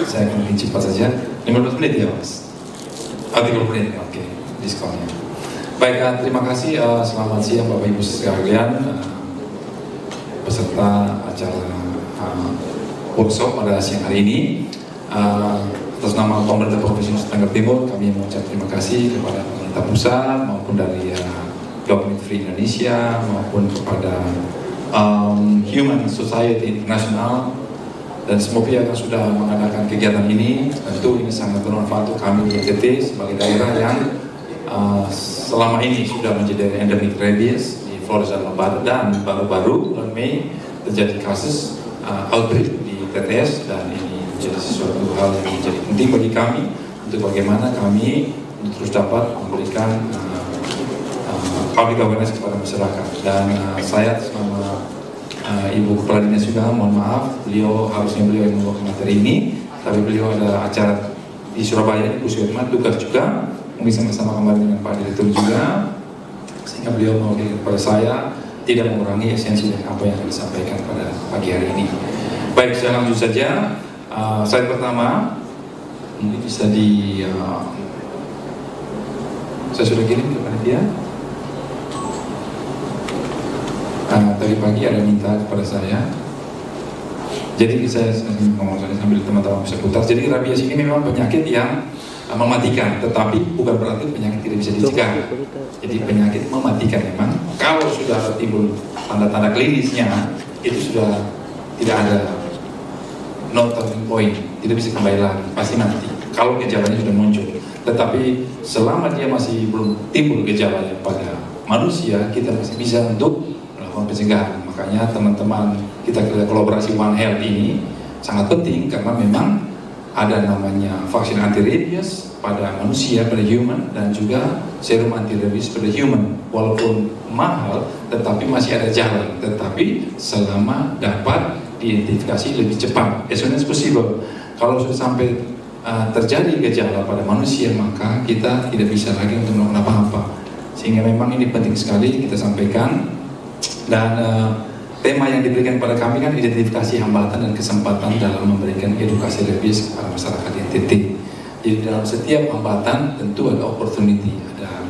saya akan lebih cepat saja. 15 menit ya Mas? 30 menit, oke, diskonnya. Baik, terima kasih. Selamat siang Bapak Ibu sekalian, peserta acara workshop pada siang hari ini. Atas nama pemerintah Provinsi Nusa Tenggara Timur, kami mengucap terima kasih kepada pemerintah pusat maupun dari Government Free Indonesia maupun kepada Human Society International dan semua pihak yang sudah mengadakan kegiatan ini. Tentu ini sangat bermanfaat untuk kami di NTT sebagai daerah yang selama ini sudah menjadi endemik rabies di Flores dan Lembata, dan baru-baru bulan Mei terjadi kasus outbreak di TTS, dan ini menjadi sesuatu hal yang menjadi penting bagi kami untuk bagaimana kami terus dapat memberikan public awareness kepada masyarakat. Dan saya selama Ibu Kepala Dinas juga, mohon maaf, harusnya beliau yang membawa materi ini, tapi beliau ada acara di Surabaya di Puskesmas, tugas juga, mungkin sama-sama kemarin dengan Pak Direktur juga, sehingga beliau mewakili kepada saya tidak mengurangi esensi dan apa yang akan disampaikan pada pagi hari ini. Baik, saya lanjut saja. Slide pertama, ini bisa saya sudah kirim kepada dia. Tadi pagi ada minta kepada saya, jadi saya ngomong sambil teman-teman bisa putar. Jadi rabies ini memang penyakit yang mematikan, tetapi bukan berarti penyakit tidak bisa dicegah. Jadi penyakit mematikan memang. Kalau sudah timbul tanda-tanda klinisnya, itu sudah tidak ada no turning point, tidak bisa kembali lagi, pasti mati kalau gejalanya sudah muncul. Tetapi selama dia masih belum timbul gejalanya pada manusia, kita masih bisa untuk melakukan pencegahan. Makanya teman-teman kita kolaborasi One Health ini sangat penting, karena memang ada namanya vaksin anti-rabies pada manusia, pada human, dan juga serum anti-rabies pada human. Walaupun mahal, tetapi masih ada jalan. Tetapi selama dapat diidentifikasi lebih cepat, as soon as possible. Kalau sudah sampai terjadi gejala pada manusia, maka kita tidak bisa lagi untuk melakukan apa-apa. Sehingga memang ini penting sekali kita sampaikan. Dan tema yang diberikan pada kami kan identifikasi hambatan dan kesempatan dalam memberikan edukasi rabies kepada masyarakat NTT. Jadi dalam setiap hambatan tentu ada opportunity, ada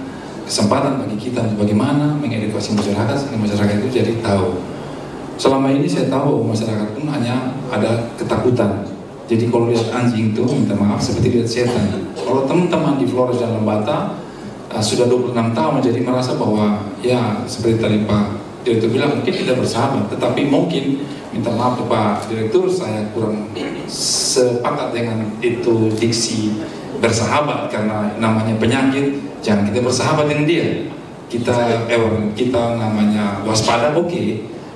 kesempatan bagi kita untuk bagaimana mengedukasi masyarakat sehingga masyarakat itu jadi tahu. Selama ini saya tahu masyarakat pun hanya ada ketakutan. Jadi kalau lihat anjing itu, minta maaf, seperti lihat setan. Kalau teman-teman di Flores dan Lembata sudah 26 tahun, jadi merasa bahwa ya seperti tadi Pak Direktur bilang, mungkin tidak bersahabat, tetapi mungkin, minta maaf Pak Direktur, saya kurang sepakat dengan itu diksi bersahabat, karena namanya penyakit, jangan kita bersahabat dengan dia. Kita namanya waspada, oke,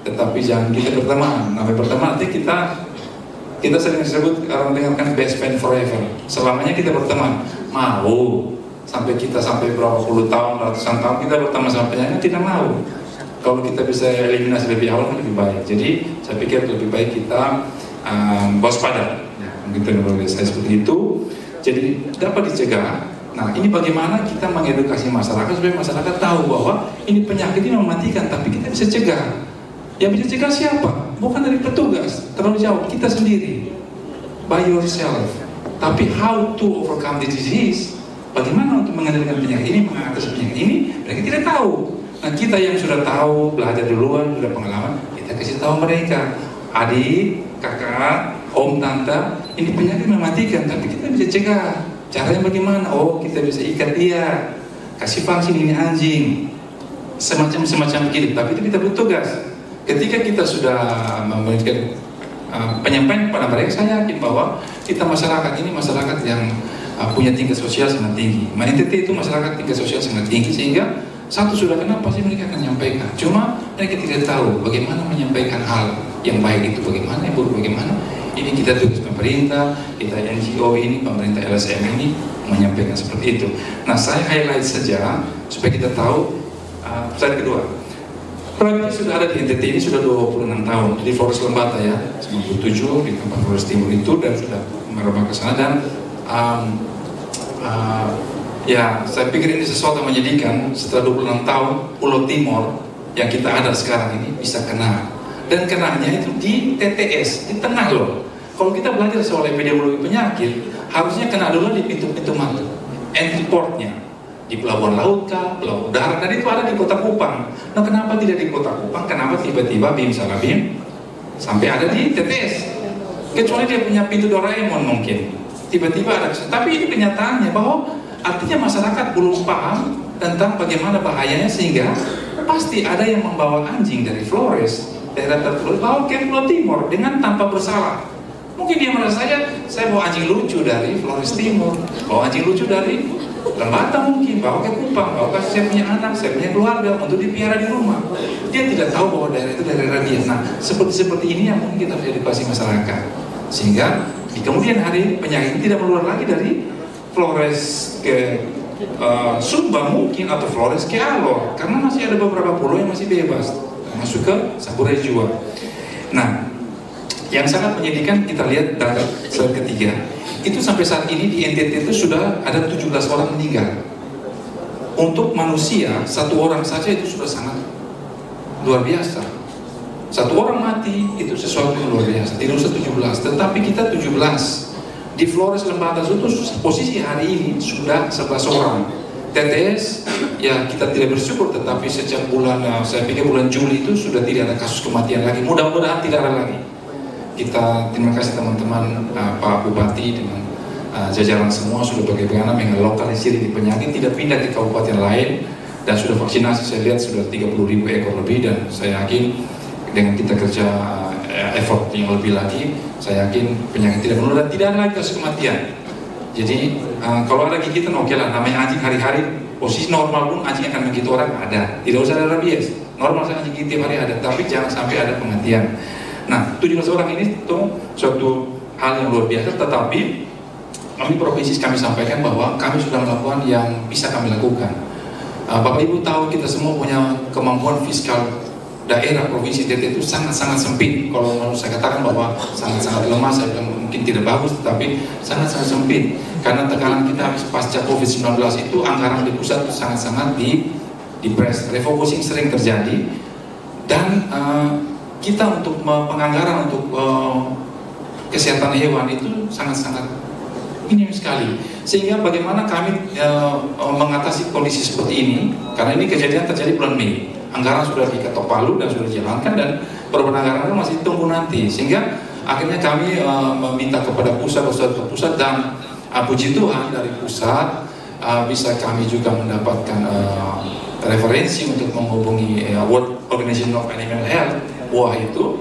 tetapi jangan kita berteman. Namanya berteman, nanti kita sering disebut, orang dengarkan best friend forever, selamanya kita berteman. Mau sampai berapa puluh tahun, ratusan tahun kita berteman sama penyakit, tidak mau. Kalau kita bisa eliminasi lebih awal lebih baik. Jadi saya pikir lebih baik kita waspada. Ya, mungkin saya seperti itu. Jadi dapat dicegah. Nah, ini bagaimana kita mengedukasi masyarakat supaya masyarakat tahu bahwa ini penyakit ini mematikan, tapi kita bisa cegah. Yang bisa cegah siapa? Bukan dari petugas, terlalu jauh, kita sendiri, by yourself. Tapi how to overcome the disease? Bagaimana untuk mengendalikan penyakit ini, mengatasi penyakit ini? Mereka tidak tahu. Nah, kita yang sudah tahu, belajar duluan, sudah pengalaman, kita kasih tahu mereka, adik, kakak, om, tante, ini penyakit mematikan, tapi kita bisa cegah. Caranya bagaimana? Oh, kita bisa ikat dia, kasih vaksin ini anjing, semacam begitu. Tapi itu kita bertugas. Ketika kita sudah memberikan penyampaian kepada mereka, saya yakin bahwa kita masyarakat ini masyarakat yang punya tingkat sosial sangat tinggi. NTT itu masyarakat tingkat sosial sangat tinggi, sehingga satu sudah kenal pasti mereka akan menyampaikan. Cuma mereka tidak tahu bagaimana menyampaikan hal yang baik itu bagaimana, yang buruk bagaimana. Ini kita tugas pemerintah, kita NGO ini, pemerintah LSM ini menyampaikan seperti itu. Nah, saya highlight saja supaya kita tahu. Slide kedua. Rabies sudah ada di NTT ini sudah 26 tahun di Flores Lembata ya, 97 di tempat Flores Timur itu, dan sudah merambah ke sana. Dan ya, saya pikir ini sesuatu yang menyedihkan. Setelah 26 tahun, Pulau Timor yang kita ada sekarang ini bisa kena. Dan kenanya itu di TTS, di tengah loh. Kalau kita belajar soal epidemiologi penyakit, harusnya kena dulu di pintu-pintu masuk, entry portnya, di pelabuhan laut kah, pelabuhan darat, dan itu ada di Kota Kupang. Nah, kenapa tidak di Kota Kupang? Kenapa tiba-tiba BIM Salabim sampai ada di TTS? Kecuali dia punya pintu Doraemon mungkin, tiba-tiba ada. Tapi ini kenyataannya bahwa artinya masyarakat belum paham tentang bagaimana bahayanya, sehingga pasti ada yang membawa anjing dari Flores, daerah tertentu, bawa ke Pulau Timur dengan tanpa bersalah. Mungkin dia merasa saya bawa anjing lucu dari Flores Timur, bawa anjing lucu dari Lembata, mungkin bawa ke Kupang, bawa ke saya punya anak, saya punya keluarga untuk dipiara di rumah. Dia tidak tahu bahwa daerah itu daerah rabies. Nah, seperti ini yang mungkin kita harus edukasi masyarakat, sehingga di kemudian hari penyakit tidak menular lagi dari Flores ke Sumba mungkin, atau Flores ke Alor, karena masih ada beberapa pulau yang masih bebas masuk ke Saburai Jua. Nah, yang sangat menyedihkan kita lihat data ketiga itu sampai saat ini di NTT itu sudah ada 17 orang meninggal. Untuk manusia, satu orang saja itu sudah sangat luar biasa. Satu orang mati itu sesuatu yang luar biasa, tidak usah 17, tetapi kita 17. Di Flores Lembata itu posisi hari ini sudah 11 orang. TTS ya kita tidak bersyukur, tetapi sejak bulan saya pikir bulan Juli itu sudah tidak ada kasus kematian lagi. Mudah-mudahan tidak ada lagi. Kita terima kasih teman-teman Pak Bupati dengan jajaran semua sudah bagaimana mengelokalisir di penyakit, tidak pindah ke kabupaten lain, dan sudah vaksinasi saya lihat sudah 30.000 ekor lebih, dan saya yakin dengan kita kerja effort yang lebih lagi, saya yakin penyakit tidak menular dan tidak ada lagi kasus kematian. Jadi kalau ada gigitan oke lah, namanya anjing hari-hari posisi normal pun anjing akan menggigit orang ada, tidak usah ada rabies, normal saya anjing gigit tiap hari ada, tapi jangan sampai ada kematian. Nah, 17 orang ini itu suatu hal yang luar biasa, tetapi kami provinsi kami sampaikan bahwa kami sudah melakukan yang bisa kami lakukan. Bapak Ibu tahu kita semua punya kemampuan fiskal daerah provinsi NTT itu sangat-sangat sempit. Kalau mau saya katakan bahwa sangat-sangat lemah, saya bilang mungkin tidak bagus, tetapi sangat-sangat sempit. Karena tekanan kita pasca COVID-19 itu anggaran di pusat itu sangat-sangat dipres, refocusing sering terjadi, dan kita untuk penganggaran untuk kesehatan hewan itu sangat-sangat minim sekali. Sehingga bagaimana kami mengatasi kondisi seperti ini, karena ini kejadian terjadi bulan Mei, anggaran sudah diketok palu dan sudah dijalankan, dan perubahan anggaran masih ditunggu nanti. Sehingga akhirnya kami meminta kepada pusat dan puji Tuhan dari pusat bisa kami juga mendapatkan referensi untuk menghubungi World Organization of Animal Health, WOAH itu,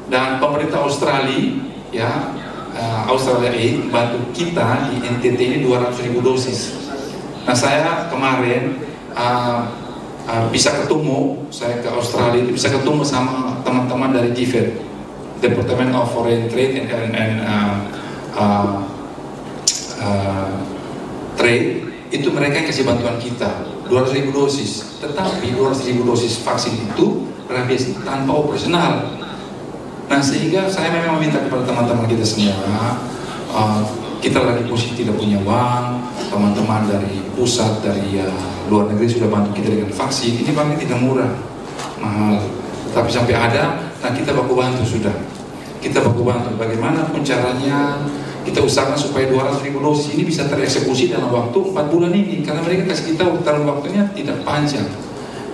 dan pemerintah Australia ya, Australia Aid bantu kita di NTT ini 200.000 dosis. Nah, saya kemarin bisa ketemu, saya ke Australia itu bisa ketemu sama teman-teman dari DFID, Department of Foreign Trade and Trade, itu mereka yang kasih bantuan kita 200.000 dosis. Tetapi 200.000 dosis vaksin itu rabies tanpa operasional. Nah, sehingga saya memang meminta kepada teman-teman kita semua, kita lagi posisi tidak punya uang, teman-teman dari pusat, dari luar negeri sudah bantu kita dengan vaksin. Ini paling tidak murah, mahal, tapi sampai ada. Nah, kita baku bantu sudah. Kita baku bantu bagaimana pun caranya, kita usahakan supaya 200.000 dosis ini bisa tereksekusi dalam waktu 4 bulan ini, karena mereka kasih kita dalam waktunya tidak panjang.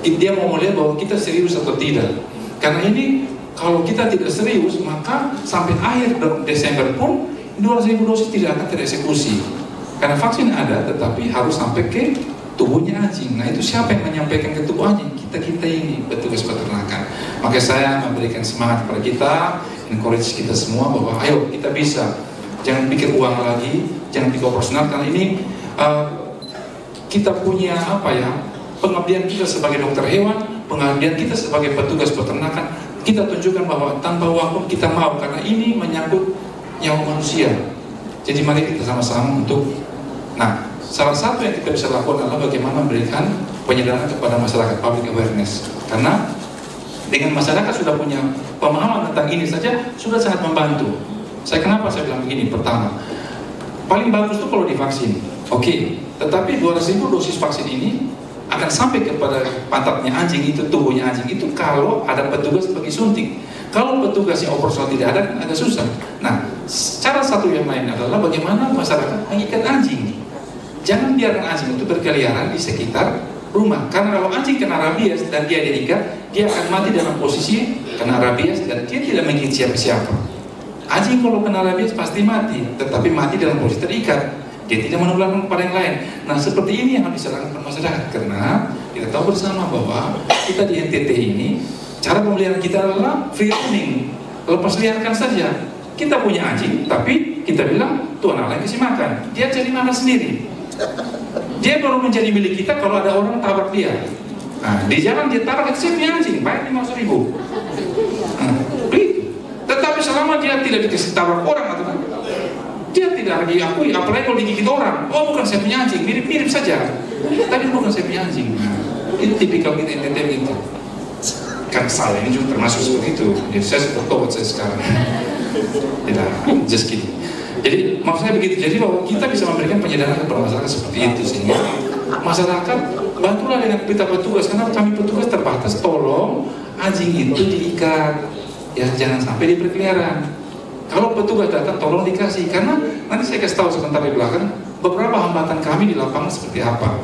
Dia mau melihat bahwa kita serius atau tidak. Karena ini kalau kita tidak serius, maka sampai akhir Desember pun 200.000 dosis tidak akan tereksekusi. Karena vaksin ada, tetapi harus sampai ke tubuhnya anjing. Nah, itu siapa yang menyampaikan ke tubuh anjing? Kita ini, petugas peternakan. Maka saya memberikan semangat kepada kita, encourage kita semua bahwa ayo kita bisa. Jangan pikir uang lagi, jangan pikir operasional, karena ini kita punya pengabdian kita sebagai dokter hewan, pengabdian kita sebagai petugas peternakan. Kita tunjukkan bahwa tanpa uang pun kita mau, karena ini menyangkut nyawa manusia. Jadi mari kita sama-sama untuk, nah, salah satu yang kita bisa lakukan adalah bagaimana memberikan penyadaran kepada masyarakat, public awareness. Karena dengan masyarakat sudah punya pemahaman tentang ini saja sudah sangat membantu. Kenapa saya bilang begini? Pertama, paling bagus itu kalau divaksin, oke. Tetapi 200.000 dosis vaksin ini akan sampai kepada pantatnya anjing itu, tubuhnya anjing itu, kalau ada petugas bagi suntik. Kalau petugas yang operasional tidak ada, agak susah. Nah, cara satu yang lain adalah bagaimana masyarakat mengikat anjing. Jangan biarkan anjing itu berkeliaran di sekitar rumah. Karena kalau anjing kena rabies dan dia diikat, dia akan mati dalam posisi kena rabies dan dia tidak menggigit siapa-siapa. Anjing kalau kena rabies pasti mati, tetapi mati dalam posisi terikat. Dia tidak menularkan kepada yang lain. Nah, seperti ini yang harus diserahkan masyarakat, karena kita tahu bersama bahwa kita di NTT ini cara pemeliharaan kita adalah free roaming, lepas liarkan saja. Kita punya anjing, tapi kita bilang Tuhan Allah yang kasih makan. Dia cari makan sendiri. Dia baru menjadi milik kita kalau ada orang tabrak dia. Nah, di jalan dia tabrak, saya punya anjing, bayar 500.000. Tetapi selama dia tidak dikasih tabrak orang atau dia tidak lagi akui, apalagi kalau digigit orang. Oh, bukan saya punya anjing, mirip-mirip saja. Tapi bukan saya punya anjing. Nah, itu tipikal kita NTT gitu. Kan saya ini juga termasuk seperti itu. Jadi saya seperti tobat saya sekarang. Tidak, just kidding. Jadi maksudnya begitu. Jadi bahwa kita bisa memberikan penyadaran kepada masyarakat seperti itu, sehingga masyarakat bantulah dengan kita petugas, karena kami petugas terbatas. Tolong anjing itu diikat, ya jangan sampai dia berkeliaran. Kalau petugas datang tolong dikasih, karena nanti saya kasih tahu sebentar di belakang beberapa hambatan kami di lapangan seperti apa.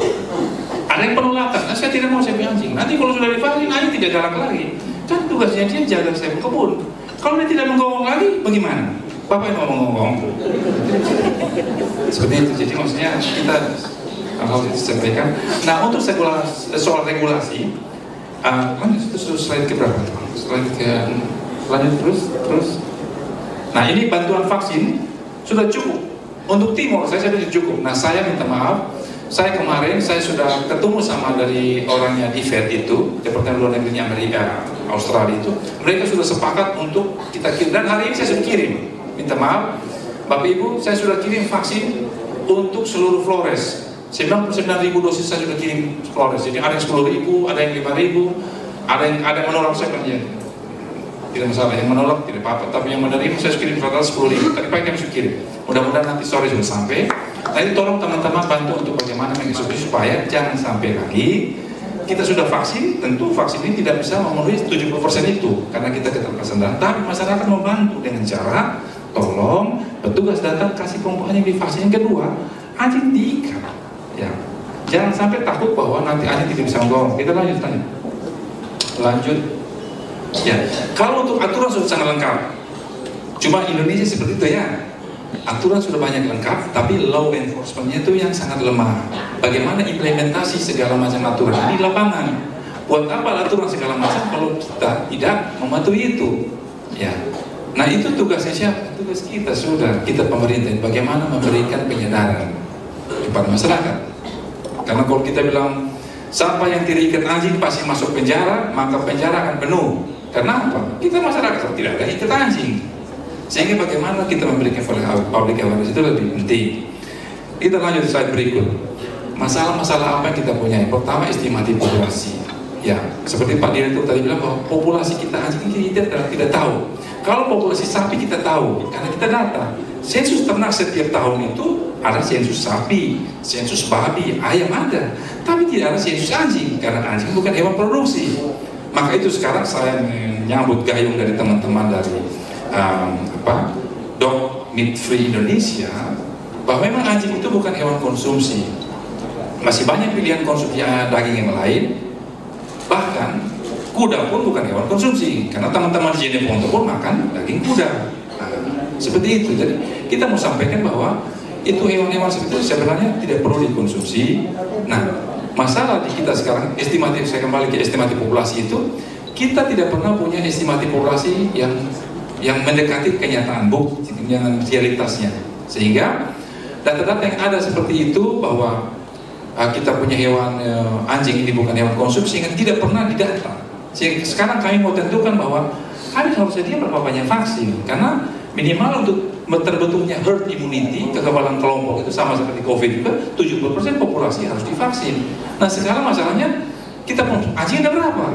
Ada yang penolakan, nah, saya tidak mau saya punya anjing. Nanti kalau sudah divaksin, anjing tidak galak lagi. Kan tugasnya dia jaga saya kebun. Kalau dia tidak menggonggong lagi, bagaimana? Bapak yang mau menggonggong. Seperti itu. Jadi maksudnya kita harus disampaikan. Nah, untuk soal regulasi, itu slide ke berapa? Slide ke lanjut terus. Nah, ini bantuan vaksin sudah cukup untuk Timor. Saya sudah cukup. Nah, saya minta maaf. Saya kemarin sudah ketemu sama dari orangnya di Fed itu, Departemen Luar Negeri Amerika, Australia itu. Mereka sudah sepakat untuk kita kirim, dan hari ini saya sudah kirim. Minta maaf, Bapak Ibu, saya sudah kirim vaksin untuk seluruh Flores. 99.000 dosis saya sudah kirim Flores. Jadi ada yang 10.000, ada yang 5.000, ada yang menolak saya kan ya. Tidak masalah, yang menolak tidak apa-apa, tapi yang menerima saya kirim total 10.000. Tadi pagi kami sudah kirim. Mudah-mudahan nanti sore sudah sampai. Jadi tolong teman-teman bantu untuk bagaimana mengeksekusi supaya jangan sampai lagi kita sudah vaksin. Tentu vaksin ini tidak bisa memenuhi 70% itu karena kita keterbatasan data. Tapi masyarakat membantu dengan cara tolong petugas datang kasih kelompok anjing divaksin. Yang kedua, anjing diikat. Ya, jangan sampai takut bahwa nanti anjing tidak bisa menggonggong. Kita lanjut tanya. Lanjut. Ya, kalau untuk aturan sudah sangat lengkap. Cuma Indonesia seperti itu ya. Aturan sudah banyak lengkap, tapi law enforcement-nya itu yang sangat lemah. Bagaimana implementasi segala macam aturan ini di lapangan? Buat apa aturan segala macam kalau kita tidak mematuhi itu? Ya. Nah, itu tugasnya siapa? Tugas kita sudah, kita pemerintah. Bagaimana memberikan penyadaran kepada masyarakat? Karena kalau kita bilang siapa yang tidak ikat anjing pasti masuk penjara, maka penjara akan penuh. Karena apa? Kita masyarakat tidak ada ikat anjing. Sehingga bagaimana kita memberikan public awareness itu lebih penting. Kita lanjut slide berikut. Masalah-masalah apa yang kita punya? Pertama, estimasi populasi. Ya, seperti Pak Direktur tadi bilang bahwa populasi kita anjing kita tidak tahu. Kalau populasi sapi kita tahu, karena kita data. Sensus ternak setiap tahun itu ada sensus sapi, sensus babi, ayam ada. Tapi tidak ada sensus anjing, karena anjing bukan hewan produksi. Maka itu sekarang saya menyambut gayung dari teman-teman dari Dog Meat Free Indonesia, bahwa memang anjing itu bukan hewan konsumsi. Masih banyak pilihan konsumsi daging yang lain. Bahkan kuda pun bukan hewan konsumsi, karena teman-teman di Jeneponto pun makan daging kuda. Nah, seperti itu. Jadi kita mau sampaikan bahwa itu hewan-hewan seperti itu sebenarnya tidak perlu dikonsumsi. Nah, masalah di kita sekarang estimatif, saya kembali ke estimatif populasi itu, kita tidak pernah punya estimatif populasi yang mendekati kenyataan, dengan realitasnya. Sehingga data-data yang ada seperti itu bahwa kita punya hewan anjing ini bukan hewan konsumsi, yang tidak pernah didata. Sehingga sekarang kami mau tentukan bahwa kami harus sedia berapa banyak vaksin, karena minimal untuk terbentuknya herd immunity, kekebalan kelompok itu sama seperti COVID juga, 70% populasi harus divaksin. Nah, sekarang masalahnya kita anjing ada berapa?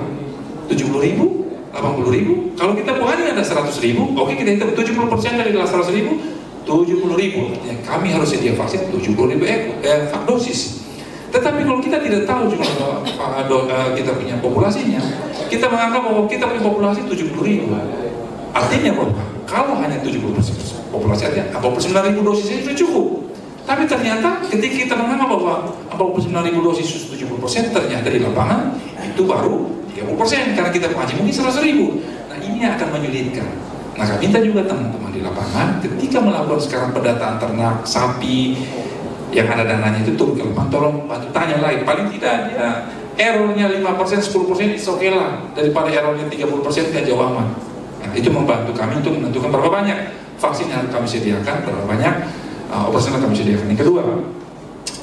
70.000? 80.000. Kalau kita punya ada 100.000, oke, kita hitung 70% dari 100.000, 70.000. Ya, kami harus sedia vaksin 70.000 dosis. Tetapi kalau kita tidak tahu jumlah kita punya populasinya, kita menganggap bahwa kita punya populasi 70.000. Artinya bahwa kalau hanya 70% populasi artinya 49.000 dosis itu cukup. Tapi ternyata ketika kita menganggap bahwa 49.000 dosis 70%, ternyata di lapangan itu baru 30%, karena kita anjing mungkin 100.000. Nah ini akan menyulitkan. Nah kami minta juga teman-teman di lapangan, ketika melakukan sekarang pendataan ternak, sapi, yang ada dananya itu turun ke lapangan, tolong bantu tanya lagi, paling tidak dia errornya 5%, 10% itu oke lah, daripada errornya 30% dia jauh aman. Nah, itu membantu kami untuk menentukan berapa banyak vaksin yang kami sediakan, berapa banyak operasional kami sediakan. Yang kedua,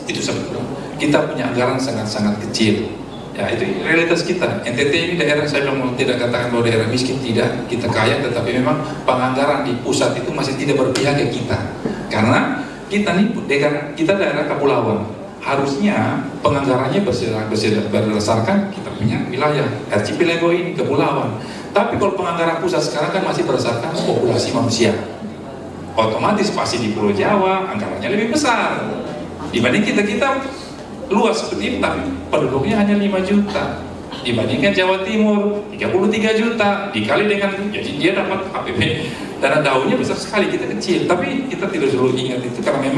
itu sebetulnya kita punya anggaran sangat-sangat kecil. Ya itu realitas kita. NTT ini daerah, saya belum tidak katakan bahwa daerah miskin, tidak, kita kaya, tetapi memang penganggaran di pusat itu masih tidak berpihak ke kita. Karena kita nih daerah kepulauan, harusnya penganggarannya berdasarkan kita punya wilayah archipelago ini kepulauan. Tapi kalau penganggaran pusat sekarang kan masih berdasarkan populasi manusia. Otomatis pasti di Pulau Jawa anggarannya lebih besar dibanding kita luas seperti ini, tapi penduduknya hanya 5 juta. Dibandingkan Jawa Timur 33 juta, dikali dengan, jadi dia dapat APB dana daunnya besar sekali, kita kecil. Tapi kita tidak perlu ingat itu, karena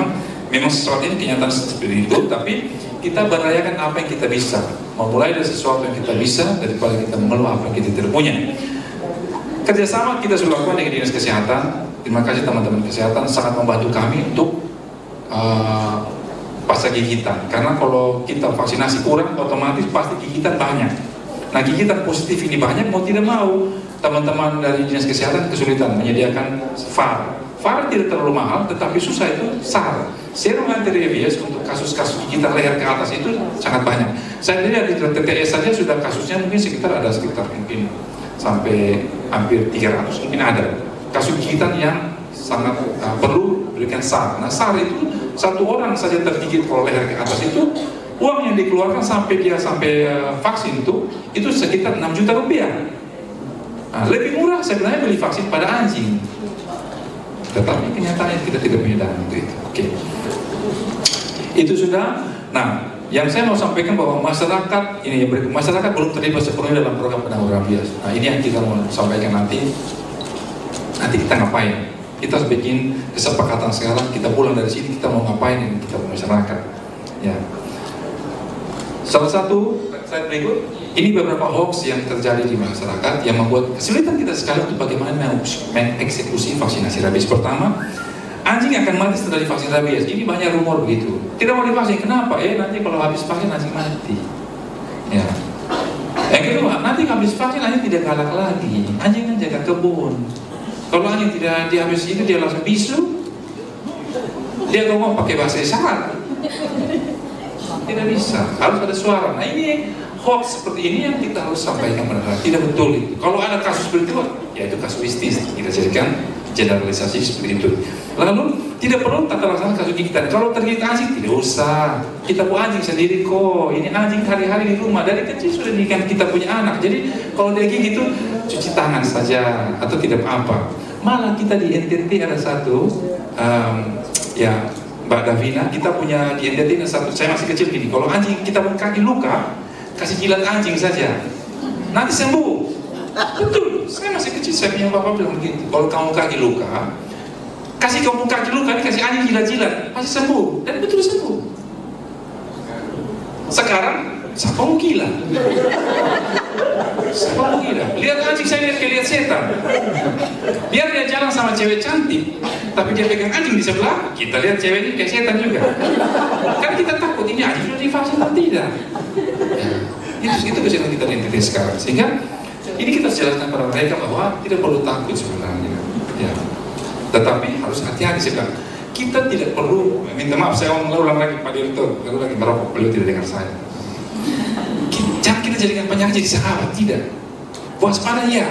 memang sesuatu ini kenyataan seperti itu. Tapi kita berayakan apa yang kita bisa, memulai dari sesuatu yang kita bisa daripada kita mengeluh apa yang kita tidak punya. Kerjasama kita sudah lakukan dengan Dinas Kesehatan. Terima kasih teman-teman kesehatan, sangat membantu kami untuk pasca gigitan. Karena kalau kita vaksinasi kurang, otomatis pasti gigitan banyak. Nah gigitan positif ini banyak, mau tidak mau teman-teman dari Dinas Kesehatan kesulitan menyediakan VAR. VAR tidak terlalu mahal, tetapi susah itu SAR, serum anti-rabies untuk kasus-kasus gigitan leher ke atas itu sangat banyak. Saya lihat di TTS saja sudah kasusnya mungkin sekitar mungkin sampai hampir 300 mungkin ada kasus gigitan yang sangat perlu berikan SAR. Nah SAR itu satu orang saja tergigit kalau leher ke atas itu uang yang dikeluarkan sampai vaksin itu sekitar 6 juta rupiah. Nah, lebih murah sebenarnya beli vaksin pada anjing, tetapi kenyataannya kita tidak punya dana untuk itu. Oke. Itu sudah. Nah, yang saya mau sampaikan bahwa masyarakat belum terlibat sepenuhnya dalam program penanggulangan rabies. Nah, ini yang kita mau sampaikan nanti kita ngapain. Kita harus bikin kesepakatan sekarang, kita pulang dari sini kita mau ngapain dengan kita masyarakat. Ya. Salah satu slide berikut, ini beberapa hoax yang terjadi di masyarakat yang membuat kesulitan kita sekali untuk bagaimana mengeksekusi vaksinasi rabies. Pertama, anjing akan mati setelah divaksin rabies. Ini banyak rumor begitu. Tidak mau divaksin, kenapa? Nanti kalau habis vaksin anjing mati. Ya. Yang kedua, nanti habis vaksin anjing tidak galak lagi. Anjing kan jaga kebun. Kalau anjing tidak dihabis itu dia langsung bisu. Dia ngomong pakai bahasa isyarat. Tidak bisa, harus ada suara. Nah ini hoax seperti ini yang kita harus sampaikan benar-benar tidak betul itu. Kalau ada kasus seperti itu, ya itu kasuistis, kita jadikan generalisasi seperti itu. Lalu tidak perlu tata laksana kasus gigitan. Kalau tergigit anjing tidak usah, kita buat anjing sendiri kok. Ini anjing hari-hari di rumah, dari kecil sudah didikan kita punya anak. Jadi kalau dia gigit itu cuci tangan saja atau tidak apa. Malah kita di NTT ada satu ya Mbak Davina, kita punya di NTT satu, saya masih kecil gini, kalau anjing kita kaki luka, kasih jilat anjing saja, nanti sembuh. Betul, saya masih kecil, saya punya bapak bilang begitu, kalau kamu kaki luka, kasih kamu kaki luka, ini kasih anjing jilat-jilat, pasti sembuh, dan betul sembuh. Sekarang, siapa mau gila? Siapa mau gila? Lihat anjing saya lihat setan. Biar dia jalan sama cewek cantik, tapi dia pegang anjing di sebelah, kita lihat ceweknya kayak setan juga. Kan kita takut ini anjing sudah divaksin atau tidak. Ya, itu kesalahan kita di sekarang. Sehingga ini kita jelaskan pada mereka bahwa tidak perlu takut sebenarnya. Ya. Tetapi harus hati-hati sekarang. Kita tidak perlu, minta maaf saya ulang lagi Pak Direktur, baru lagi merokok, beliau tidak dengar saya. Jangan kita jadikan penyakit jadi sahabat, tidak. Waspada ya.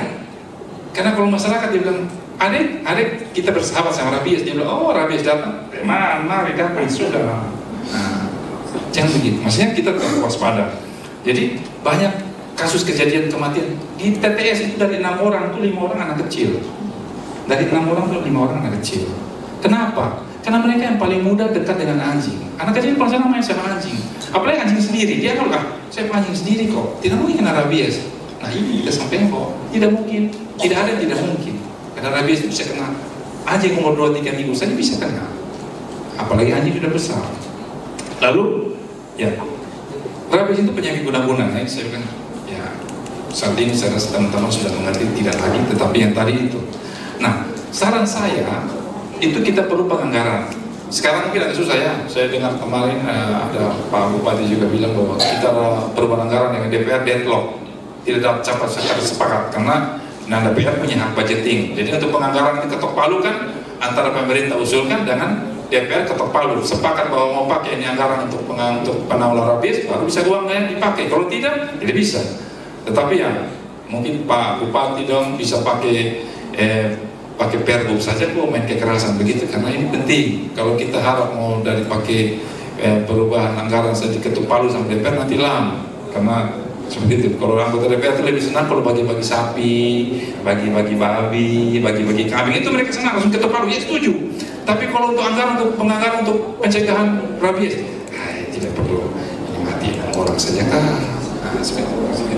Karena kalau masyarakat dia bilang, adek kita bersahabat sama rabies, dia bilang, oh rabies datang, mari datang sudah. Nah, jangan begitu. Maksudnya kita tetap waspada. Jadi banyak kasus kejadian kematian di TTS itu dari 6 orang itu 5 orang anak kecil. Dari 6 orang itu 5 orang anak kecil. Kenapa? Karena mereka yang paling muda dekat dengan anjing. Anak kecil paling senang main sama anjing. Apalagi anjing sendiri. Dia kalau saya anjing sendiri kok. Tidak mungkin kena rabies. Nah ini kita sampaikan kok. Tidak mungkin. Tidak ada tidak mungkin. karena rabies itu bisa kena anjing umur 2-3 minggu saja bisa kena, apalagi anjing sudah besar. Lalu ya, rabies itu penyakit guna-guna, ya, saya bilang ya saat ini saya rasa teman-teman sudah mengerti tidak lagi, tetapi yang tadi itu. Nah, saran saya itu kita perlu penganggaran. Sekarang mungkin agak susah ya, saya dengar kemarin ada Pak Bupati juga bilang bahwa kita perlu penganggaran dengan DPR deadlock, tidak dapat sepakat karena DPR punya hak budgeting. Jadi untuk penganggaran ketok palu kan antara pemerintah usulkan dengan DPR ketok palu, sepakat bahwa mau pakai ini anggaran untuk penanggulangan rabies, baru bisa uangnya dipakai. Kalau tidak bisa. Tetapi ya mungkin Pak Bupati dong bisa pakai pergub saja kok main kekerasan begitu, karena ini penting. Kalau kita harap mau dari pakai perubahan anggaran saja ketuk palu sama DPR nanti lama, karena seperti itu. Kalau anggota DPR itu lebih senang kalau bagi-bagi sapi, bagi-bagi babi, bagi-bagi kambing, itu mereka senang langsung ketuk palu, ya setuju. Tapi kalau untuk anggaran, untuk penganggaran untuk pencegahan rabies, tidak perlu mati orang saja kan.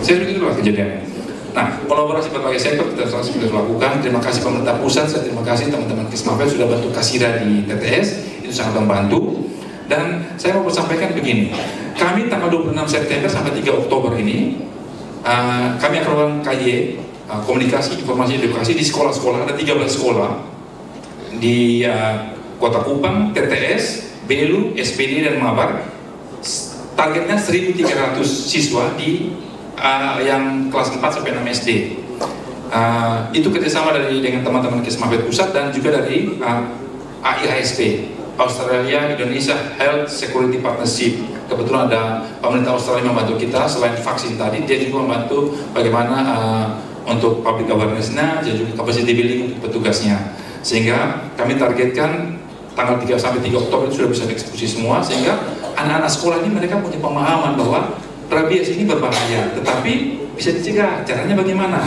Saya begitulah kejadiannya. Nah, kolaborasi berbagai sektor kita sudah lakukan. Terima kasih pemerintah pusat, saya terima kasih teman-teman Kismafed sudah bantu Kasira di TTS, itu sangat membantu. Dan saya mau sampaikan begini, kami tanggal 26 September sampai 3 Oktober ini, kami akan melakukan KY, komunikasi, informasi, edukasi di sekolah-sekolah, ada 13 sekolah di Kota Kupang, TTS, Belu, SPD, dan Mabar. Targetnya 1.300 siswa di yang kelas 4 sampai 6 SD. Itu kerjasama dengan teman-teman Kismafed Pusat dan juga dari AIHSP, Australia Indonesia Health Security Partnership. Kebetulan ada pemerintah Australia membantu kita, selain vaksin tadi, dia juga membantu bagaimana untuk public awareness-nya, dan juga capacity building untuk petugasnya. Sehingga kami targetkan tanggal 3 sampai 3 Oktober itu sudah bisa dieksekusi semua, sehingga anak-anak sekolah ini mereka punya pemahaman bahwa rabies ini berbahaya, tetapi bisa dicegah. Caranya bagaimana?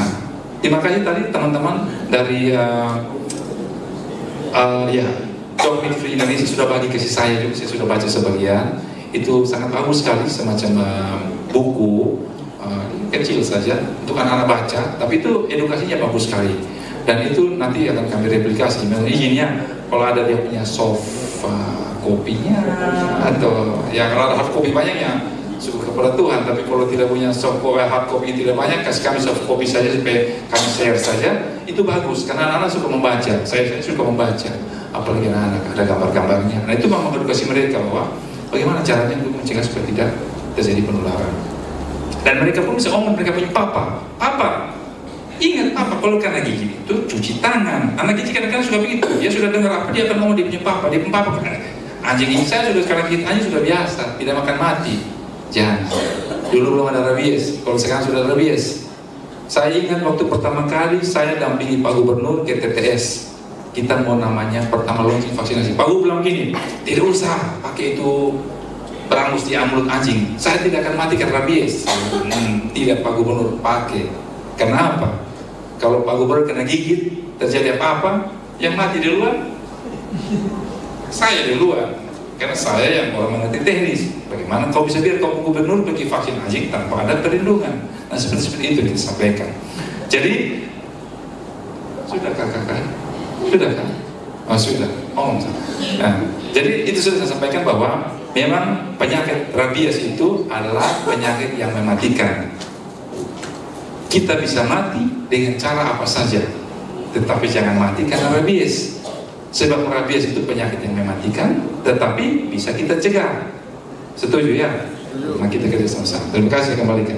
Terima kasih tadi teman-teman dari Dog Meat Free Indonesia sudah bagi ke saya juga, saya sudah baca sebagian. Itu sangat bagus sekali, semacam buku kecil saja untuk anak-anak baca, tapi itu edukasinya bagus sekali. Dan itu nanti akan kami replikasi. Izinnya kalau ada dia punya soft kopinya, atau ya kalau ada hard copy banyak ya syukur kepada Tuhan. Tapi kalau tidak punya soft copy, hard copy tidak banyak, kasih kami soft copy saja supaya kami share saja. Itu bagus karena anak-anak suka membaca. Saya suka membaca, apalagi anak-anak ada gambar-gambarnya. Nah itu memang edukasi mereka bahwa bagaimana caranya untuk mencegah supaya tidak terjadi penularan. Dan mereka pun bisa ngomong, mereka punya papa, ingat papa kalau kena gigi itu cuci tangan. Anak gigi kadang-kadang suka begitu, dia sudah dengar apa dia akan ngomong, dia punya papa, dia punya papa. Anjing ini saya sudah sekarang gigit anjing sudah biasa, tidak makan mati. Jangan. Dulu belum ada rabies, kalau sekarang sudah ada rabies. Saya ingat waktu pertama kali saya dampingi Pak Gubernur ke TTS, kita mau namanya pertama launching vaksinasi. Pak Gubernur bilang gini, tidak usah pakai itu berangus di mulut anjing, saya tidak akan mati karena rabies. Tidak Pak Gubernur, pakai. Kenapa? Kalau Pak Gubernur kena gigit, terjadi apa-apa, yang mati di luar, saya di luar. Karena saya yang orang mengerti teknis. Bagaimana kau bisa biar kau Gubernur pergi vaksin anjing tanpa ada perlindungan? Nah seperti itu kita sampaikan. Jadi sudah kakak? Sudah kan? Oh sudah. Nah, jadi itu sudah saya sampaikan bahwa memang penyakit rabies itu adalah penyakit yang mematikan. Kita bisa mati dengan cara apa saja, tetapi jangan mati karena rabies. Sebab rabies itu penyakit yang mematikan, tetapi bisa kita cegah. Setuju ya? Nah kita kerja sama-sama. Terima kasih, kembalikan.